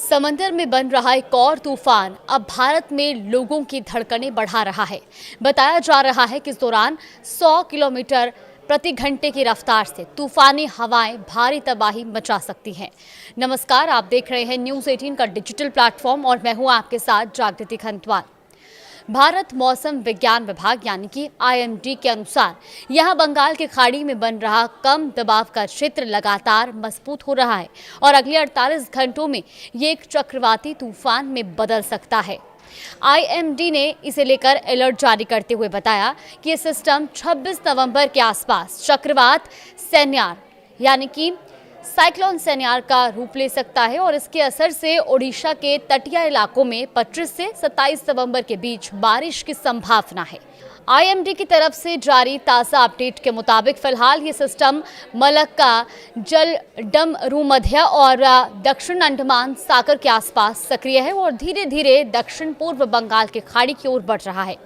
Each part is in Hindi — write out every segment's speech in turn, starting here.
समंदर में बन रहा एक और तूफान अब भारत में लोगों की धड़कनें बढ़ा रहा है। बताया जा रहा है कि इस दौरान 100 किलोमीटर प्रति घंटे की रफ्तार से तूफानी हवाएं भारी तबाही मचा सकती हैं। नमस्कार, आप देख रहे हैं न्यूज़ 18 का डिजिटल प्लेटफॉर्म और मैं हूं आपके साथ जागृति खंतवाल। भारत मौसम विज्ञान विभाग यानी कि IMD के अनुसार यहां बंगाल की खाड़ी में बन रहा कम दबाव का क्षेत्र लगातार मजबूत हो रहा है और अगले 48 घंटों में ये एक चक्रवाती तूफान में बदल सकता है। IMD ने इसे लेकर अलर्ट जारी करते हुए बताया कि ये सिस्टम 26 नवंबर के आसपास चक्रवात सैन्यार यानी कि साइक्लोन सैन्यार का रूप ले सकता है और इसके असर से ओडिशा के तटीय इलाकों में 25 से 27 नवंबर के बीच बारिश की संभावना है। IMD की तरफ से जारी ताज़ा अपडेट के मुताबिक फिलहाल ये सिस्टम मलक्का, जलडमरू और दक्षिण अंडमान सागर के आसपास सक्रिय है और धीरे धीरे दक्षिण पूर्व बंगाल की खाड़ी की ओर बढ़ रहा है।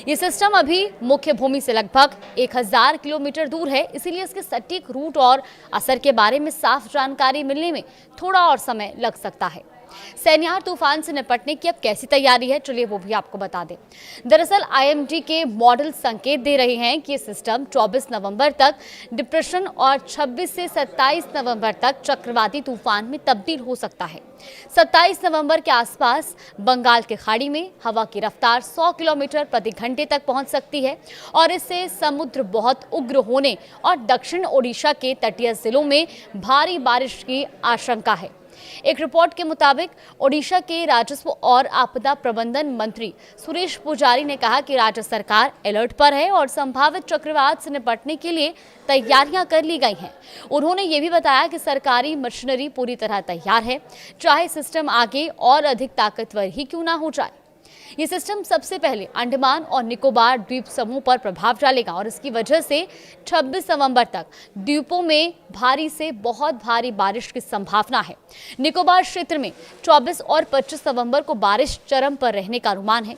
ये सिस्टम अभी मुख्य भूमि से लगभग 1000 किलोमीटर दूर है, इसीलिए इसके सटीक रूट और असर के बारे में साफ जानकारी मिलने में थोड़ा और समय लग सकता है। सैन्यार तूफान से निपटने की अब कैसी तैयारी है, चलिए वो भी आपको बता दें। दरअसल IMD के मॉडल संकेत दे रहे हैं कि सिस्टम 24 नवंबर तक डिप्रेशन और 26 से 27 नवंबर तक चक्रवाती तूफान में तब्दील हो सकता है। 27 नवंबर के आसपास बंगाल की खाड़ी में हवा की रफ्तार 100 किलोमीटर प्रति घंटे तक पहुंच सकती है और इससे समुद्र बहुत उग्र होने और दक्षिण ओडिशा के तटीय जिलों में भारी बारिश की आशंका है। एक रिपोर्ट के मुताबिक ओडिशा के राजस्व और आपदा प्रबंधन मंत्री सुरेश पुजारी ने कहा कि राज्य सरकार अलर्ट पर है और संभावित चक्रवात से निपटने के लिए तैयारियां कर ली गई हैं। उन्होंने ये भी बताया कि सरकारी मशीनरी पूरी तरह तैयार है, चाहे सिस्टम आगे और अधिक ताकतवर ही क्यों ना हो जाए। ये सिस्टम सबसे पहले अंडमान और निकोबार द्वीप समूह पर प्रभाव डालेगा और इसकी वजह से 26 नवंबर तक द्वीपों में भारी से बहुत भारी बारिश की संभावना है। निकोबार क्षेत्र में 24 और 25 नवंबर को बारिश चरम पर रहने का अनुमान है।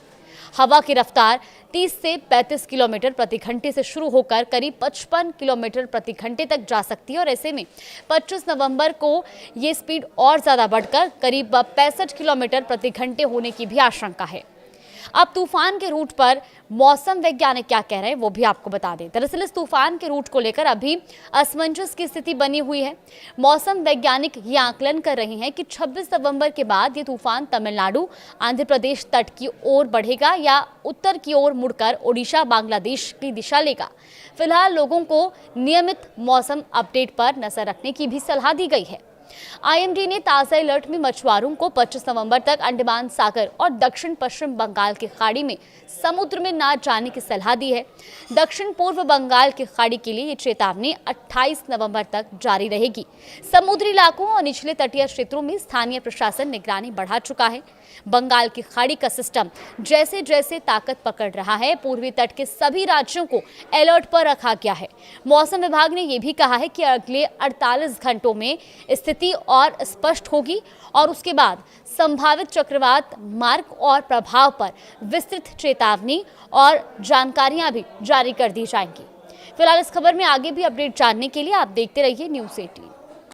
हवा की रफ्तार 30 से 35 किलोमीटर प्रति घंटे से शुरू होकर करीब 55 किलोमीटर प्रति घंटे तक जा सकती है और ऐसे में 25 नवंबर को ये स्पीड और ज़्यादा बढ़कर करीब 65 किलोमीटर प्रति घंटे होने की भी आशंका है। अब तूफान के रूट पर मौसम वैज्ञानिक क्या कह रहे हैं वो भी आपको बता दें। दरअसल इस तूफान के रूट को लेकर अभी असमंजस की स्थिति बनी हुई है। मौसम वैज्ञानिक ये आकलन कर रहे हैं कि 26 नवंबर के बाद ये तूफान तमिलनाडु, आंध्र प्रदेश तट की ओर बढ़ेगा या उत्तर की ओर मुड़कर ओडिशा, बांग्लादेश की दिशा लेगा। फिलहाल लोगों को नियमित मौसम अपडेट पर नजर रखने की भी सलाह दी गई है। IMD ने ताज़ा अलर्ट में मछुआरों को 25 नवंबर तक अंडमान सागर और दक्षिण पश्चिम बंगाल की खाड़ी में समुद्र में न जाने की सलाह दी है। दक्षिण पूर्व बंगाल की खाड़ी के लिए ये चेतावनी 28 नवंबर तक जारी रहेगी। समुद्री इलाकों और निचले तटीय क्षेत्रों में स्थानीय प्रशासन निगरानी बढ़ा चुका है। बंगाल की खाड़ी का सिस्टम जैसे जैसे ताकत पकड़ रहा है, पूर्वी तट के सभी राज्यों को अलर्ट पर रखा गया है। मौसम विभाग ने यह भी कहा है कि अगले 48 घंटों में स्थिति और स्पष्ट होगी और उसके बाद संभावित चक्रवात मार्ग और प्रभाव पर विस्तृत चेतावनी और जानकारियां भी जारी कर दी जाएंगी। फिलहाल इस खबर में आगे भी अपडेट जानने के लिए आप देखते रहिए न्यूज़ 18।